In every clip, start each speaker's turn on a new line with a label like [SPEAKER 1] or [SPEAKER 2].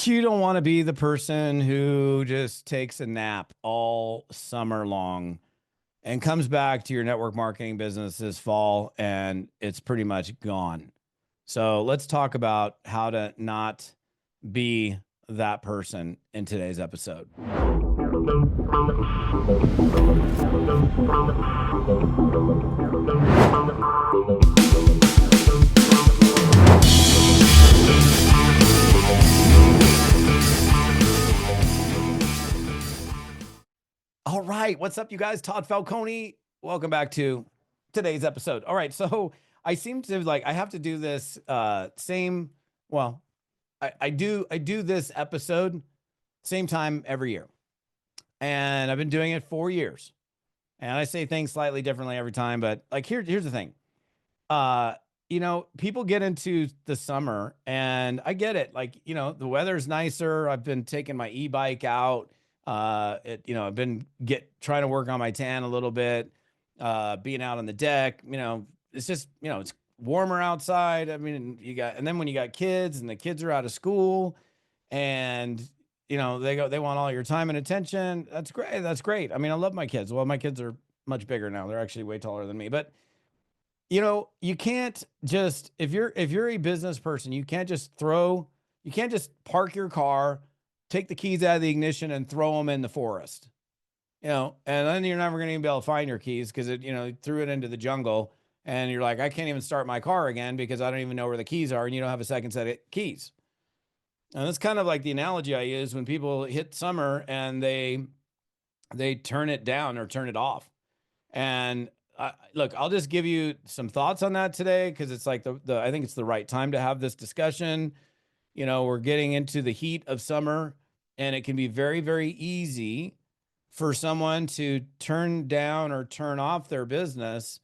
[SPEAKER 1] You don't want to be the person who just takes a nap all summer long and comes back to your network marketing business this fall and it's pretty much gone. So let's talk about how to not be that person in today's episode. All right, what's up, you guys? Todd Falcone. Welcome back to today's episode. All right, so I seem to I have to do this same. Well, I do this episode same time every year, and I've been doing it 4 years. And I say things slightly differently every time, but like here's the thing. Uh, people get into the summer, and I get it. Like the weather's nicer. I've been taking my e-bike out. I've been trying to work on my tan a little bit, being out on the deck. It's just, it's warmer outside. I mean, and then when you got kids and the kids are out of school and, they want all your time and attention. That's great. That's great. I mean, I love my kids. Well, my kids are much bigger now. They're actually way taller than me, but you can't just, if you're a business person, you can't just park your car, take the keys out of the ignition and throw them in the forest, and then you're never going to even be able to find your keys because threw it into the jungle and you're like, I can't even start my car again because I don't even know where the keys are. And you don't have a second set of keys. And that's kind of like the analogy I use when people hit summer and they turn it down or turn it off. And look, I'll just give you some thoughts on that today because it's like I think it's the right time to have this discussion. We're getting into the heat of summer, and it can be very, very easy for someone to turn down or turn off their business.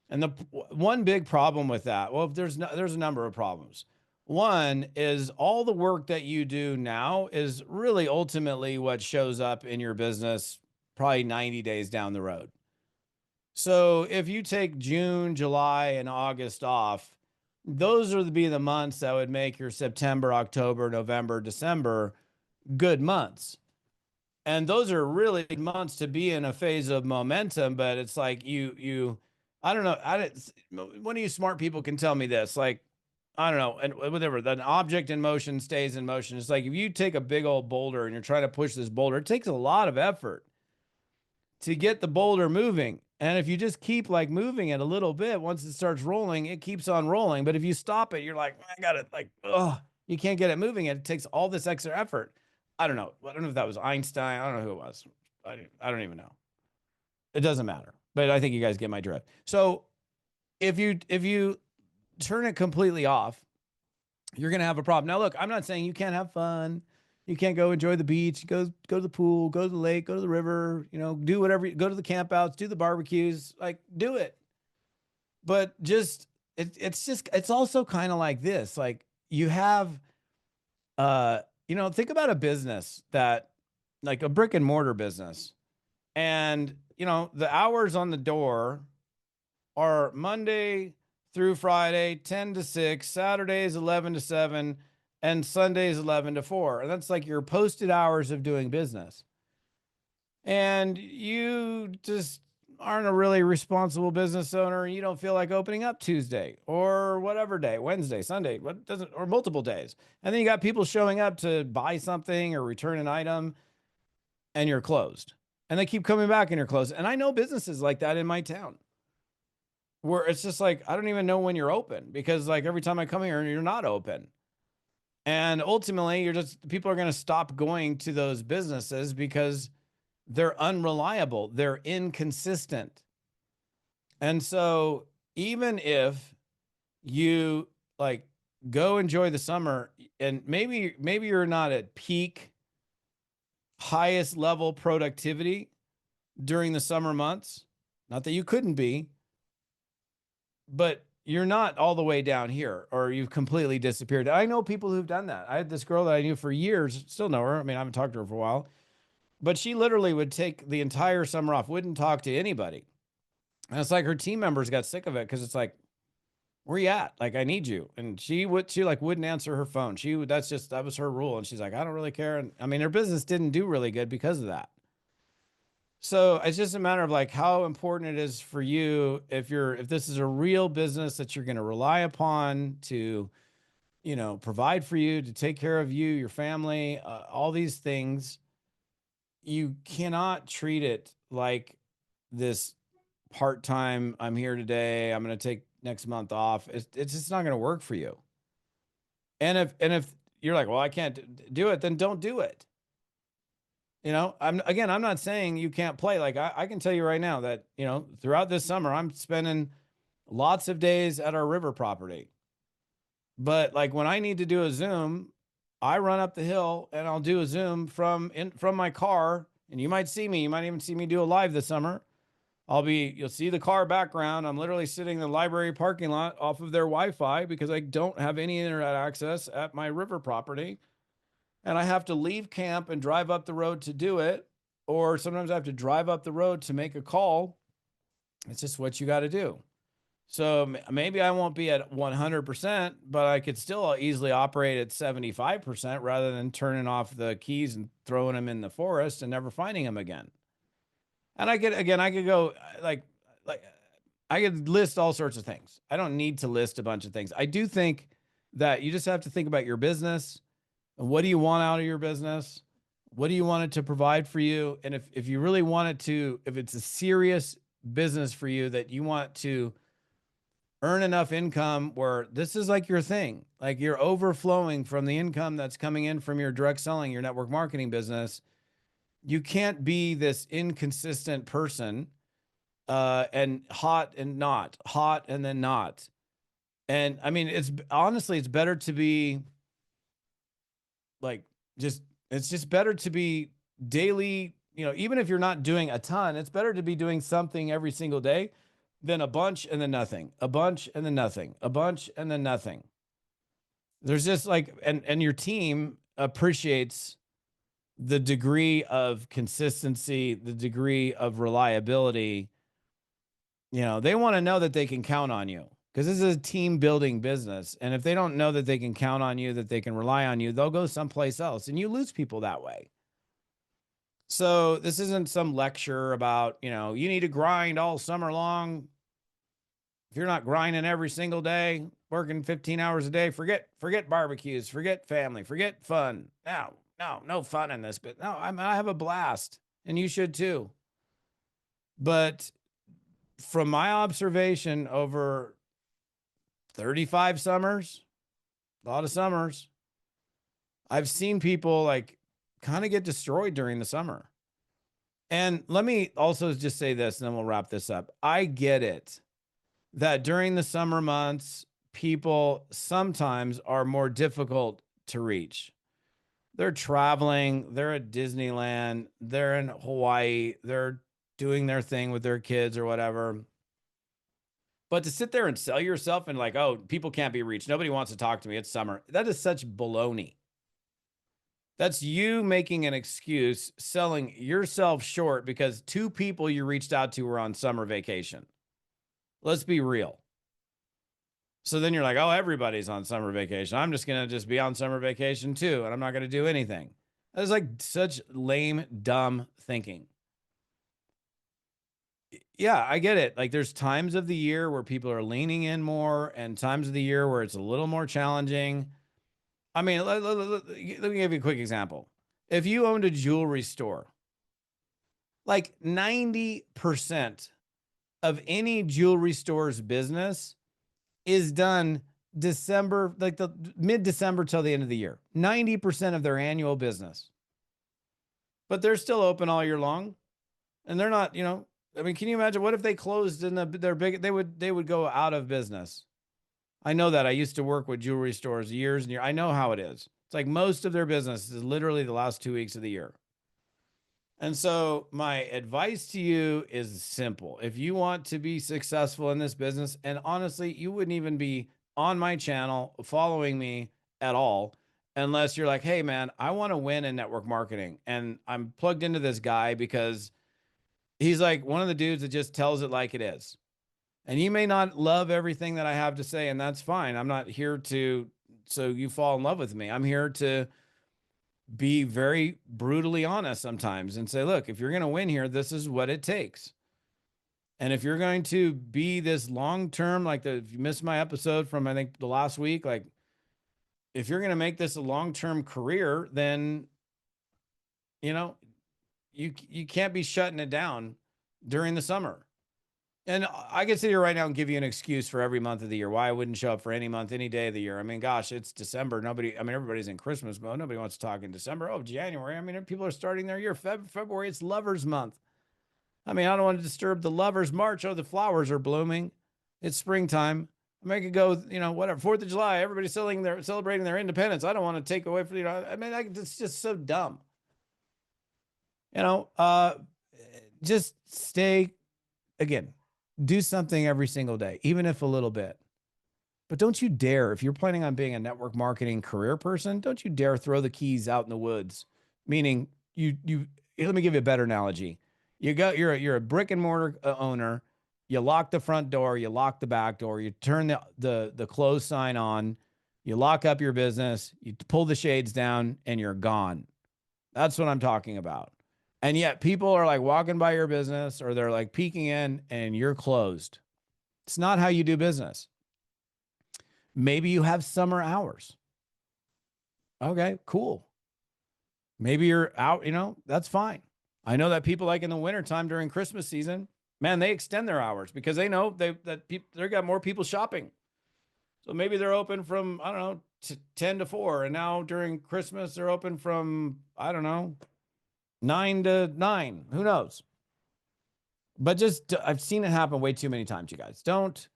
[SPEAKER 1] And the one big problem with that, well, there's a number of problems. One is all the work that you do now is really ultimately what shows up in your business probably 90 days down the road. So if you take June, July, and August off, those would be the months that would make your September, October, November, December good months. And those are really months to be in a phase of momentum, but it's like I don't know. One of you smart people can tell me this. Like, I don't know, and whatever, an object in motion stays in motion. It's like if you take a big old boulder and you're trying to push this boulder, it takes a lot of effort to get the boulder moving. And if you just keep like moving it a little bit, once it starts rolling, it keeps on rolling. But if you stop it, you're like, I got it. Like, oh, you can't get it moving. It takes all this extra effort. I don't know. I don't know if that was Einstein. I don't know who it was. I don't even know. It doesn't matter. But I think you guys get my drift. So if you turn it completely off, you're going to have a problem. Now, look, I'm not saying you can't have fun. You can't go enjoy the beach, go to the pool, go to the lake, go to the river, do whatever, go to the campouts, do the barbecues, like do it. But it's also kind of like this. Like you have, think about a business that like a brick and mortar business. And, the hours on the door are Monday through Friday, 10 to 6, Saturdays, 11 to 7, and Sundays 11 to 4. And that's like your posted hours of doing business. And you just aren't a really responsible business owner. You don't feel like opening up Tuesday or whatever day, Wednesday, Sunday, or multiple days. And then you got people showing up to buy something or return an item and you're closed. And they keep coming back and you're closed. And I know businesses like that in my town where it's just like, I don't even know when you're open because like every time I come here, you're not open. And ultimately, people are going to stop going to those businesses because they're unreliable. They're inconsistent. And so even if you like go enjoy the summer and maybe you're not at peak highest level productivity during the summer months, not that you couldn't be, but you're not all the way down here or you've completely disappeared. I know people who've done that. I had this girl that I knew for years, still know her. I mean, I haven't talked to her for a while, but she literally would take the entire summer off, wouldn't talk to anybody. And it's like her team members got sick of it because it's like, where you at? Like, I need you. And she like wouldn't answer her phone. That was her rule. And she's like, I don't really care. And I mean, her business didn't do really good because of that. So it's just a matter of like how important it is for you if this is a real business that you're going to rely upon to, provide for you, to take care of you, your family, all these things. You cannot treat it like this part-time, I'm here today, I'm going to take next month off. It's just not going to work for you. And if you're like, well, I can't do it, then don't do it. I'm not saying you can't play. Like I can tell you right now that, throughout this summer, I'm spending lots of days at our river property. But like when I need to do a Zoom, I run up the hill and I'll do a Zoom from my car. And you might see me, you might even see me do a live this summer. You'll see the car background. I'm literally sitting in the library parking lot off of their Wi-Fi because I don't have any internet access at my river property. And I have to leave camp and drive up the road to do it. Or sometimes I have to drive up the road to make a call. It's just what you got to do. So maybe I won't be at 100%, but I could still easily operate at 75% rather than turning off the keys and throwing them in the forest and never finding them again. And I could go like I could list all sorts of things. I don't need to list a bunch of things. I do think that you just have to think about your business. And what do you want out of your business? What do you want it to provide for you? And if you really want it to, if it's a serious business for you that you want to earn enough income where this is like your thing, like you're overflowing from the income that's coming in from your direct selling, your network marketing business, you can't be this inconsistent person, and hot and not hot and then not. And I mean, it's better to be like, it's just better to be daily, even if you're not doing a ton, it's better to be doing something every single day than a bunch and then nothing, a bunch and then nothing, a bunch and then nothing. There's just like, and your team appreciates the degree of consistency, the degree of reliability. They want to know that they can count on you because this is a team building business. And if they don't know that they can count on you, that they can rely on you, they'll go someplace else and you lose people that way. So this isn't some lecture about, you need to grind all summer long. If you're not grinding every single day, working 15 hours a day, forget barbecues, forget family, forget fun. No fun in this, but no, I have a blast and you should too. But from my observation over 35 summers, a lot of summers, I've seen people like kind of get destroyed during the summer. And let me also just say this, and then we'll wrap this up. I get it that during the summer months, people sometimes are more difficult to reach. They're traveling, they're at Disneyland, they're in Hawaii, they're doing their thing with their kids or whatever. But to sit there and sell yourself and like, oh, people can't be reached, nobody wants to talk to me, it's summer, that is such baloney. That's you making an excuse, selling yourself short because two people you reached out to were on summer vacation. Let's be real. So then you're like, oh, everybody's on summer vacation. I'm just going to just be on summer vacation too, and I'm not going to do anything. That's like such lame, dumb thinking. Yeah, I get it. Like there's times of the year where people are leaning in more and times of the year where it's a little more challenging. I mean, let me give you a quick example. If you owned a jewelry store, like 90% of any jewelry store's business is done December, like the mid-December till the end of the year. 90% of their annual business. But they're still open all year long. And they're not, I mean, can you imagine what if they closed in their big, they would go out of business. I know that. I used to work with jewelry stores years and years. I know how it is. It's like most of their business is literally the last 2 weeks of the year. And so my advice to you is simple. If you want to be successful in this business, and honestly, you wouldn't even be on my channel following me at all unless you're like, hey man, I want to win in network marketing. And I'm plugged into this guy because he's like one of the dudes that just tells it like it is. And you may not love everything that I have to say, and that's fine. I'm not here to so you fall in love with me. I'm here to be very brutally honest sometimes and say, look, if you're going to win here, this is what it takes. And if you're going to be this long term, like if you missed my episode from I think the last week, like if you're going to make this a long term career, then you know you can't be shutting it down during the summer. And I can sit here right now and give you an excuse for every month of the year why I wouldn't show up for any month, any day of the year. I mean, gosh, it's December. Everybody's in Christmas mode. Nobody wants to talk in December. Oh, January. I mean, people are starting their year. February, it's lovers month. I mean, I don't want to disturb the lovers. March, oh, the flowers are blooming. It's springtime. I mean, I could go, whatever. 4th of July, everybody's celebrating their independence. I don't want to take away from, it's just so dumb. Just stay, again, do something every single day, even if a little bit. But don't you dare, if you're planning on being a network marketing career person, don't you dare throw the keys out in the woods. Meaning, let me give you a better analogy. You're a brick and mortar owner. You lock the front door, you lock the back door, you turn the close sign on, you lock up your business, you pull the shades down, and you're gone. That's what I'm talking about. And yet people are like walking by your business or they're like peeking in and you're closed. It's not how you do business. Maybe you have summer hours. Okay, cool. Maybe you're out, that's fine. I know that people like in the wintertime during Christmas season, man, they extend their hours because they know they've got more people shopping. So maybe they're open from, 10 to 4. And now during Christmas, they're open from, 9 to 9. Who knows? But I've seen it happen way too many times, you guys. Don't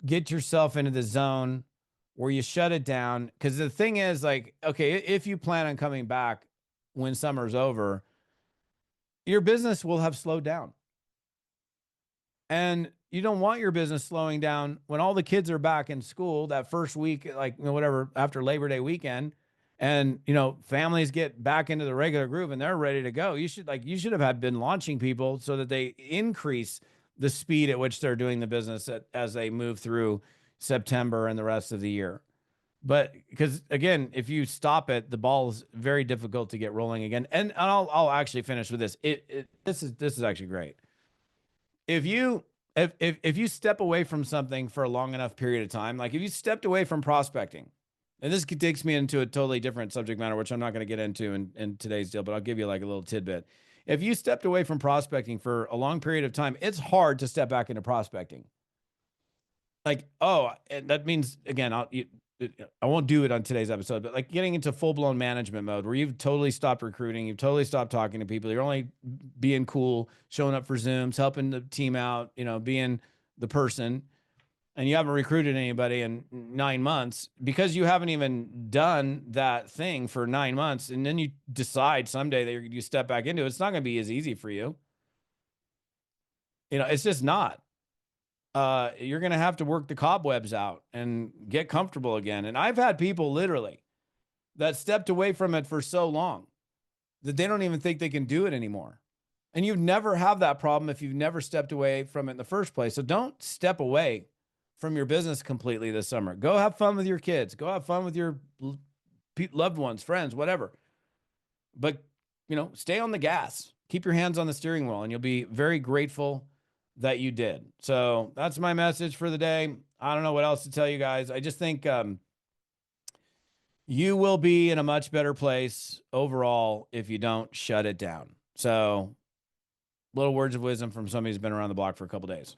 [SPEAKER 1] get yourself into the zone where you shut it down. Because the thing is, like, okay, if you plan on coming back when summer's over, your business will have slowed down. And you don't want your business slowing down when all the kids are back in school that first week, like, whatever, after Labor Day weekend. And, families get back into the regular groove and they're ready to go. You should have been launching people so that they increase the speed at which they're doing the business as they move through September and the rest of the year. But because again, if you stop it, the ball is very difficult to get rolling again. And I'll actually finish with this. This is actually great. If you step away from something for a long enough period of time, like if you stepped away from prospecting, and this takes me into a totally different subject matter, which I'm not going to get into in today's deal, but I'll give you like a little tidbit. If you stepped away from prospecting for a long period of time, it's hard to step back into prospecting. Like, that means, again, I won't do it on today's episode, but like getting into full-blown management mode where you've totally stopped recruiting, you've totally stopped talking to people, you're only being cool, showing up for Zooms, helping the team out, being the person, and you haven't recruited anybody in 9 months because you haven't even done that thing for 9 months. And then you decide someday that you step back into it. It's not going to be as easy for you. It's just not. You're going to have to work the cobwebs out and get comfortable again. And I've had people literally that stepped away from it for so long that they don't even think they can do it anymore. And you've never have that problem if you've never stepped away from it in the first place. So don't step away from your business completely this summer. Go have fun with your kids. Go have fun with your loved ones, friends, whatever. But, stay on the gas. Keep your hands on the steering wheel, and you'll be very grateful that you did. So that's my message for the day. I don't know what else to tell you guys. I just think you will be in a much better place overall if you don't shut it down. So little words of wisdom from somebody who's been around the block for a couple days.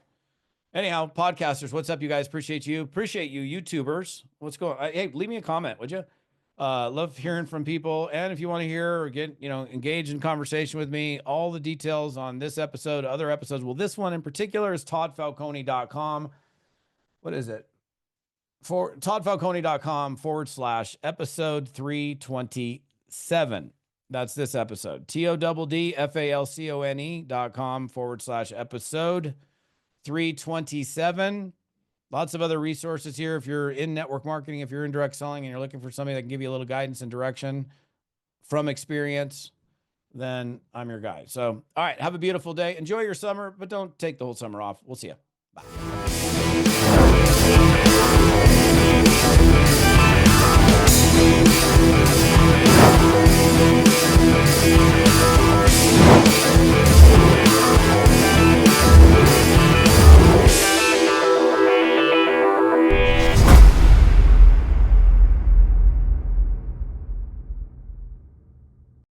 [SPEAKER 1] Anyhow, podcasters, what's up, you guys? Appreciate you. Appreciate you, YouTubers. What's going on? Hey, leave me a comment, would you? Love hearing from people. And if you want to hear or get, engage in conversation with me, all the details on this episode, other episodes. Well, this one in particular is toddfalcone.com. What is it? For toddfalcone.com/episode 327. That's this episode. TODDFALCONE.com/episode 327. Lots of other resources here. If you're in network marketing, if you're in direct selling and you're looking for somebody that can give you a little guidance and direction from experience, then I'm your guy. So, all right, have a beautiful day. Enjoy your summer, but don't take the whole summer off. We'll see you. Bye.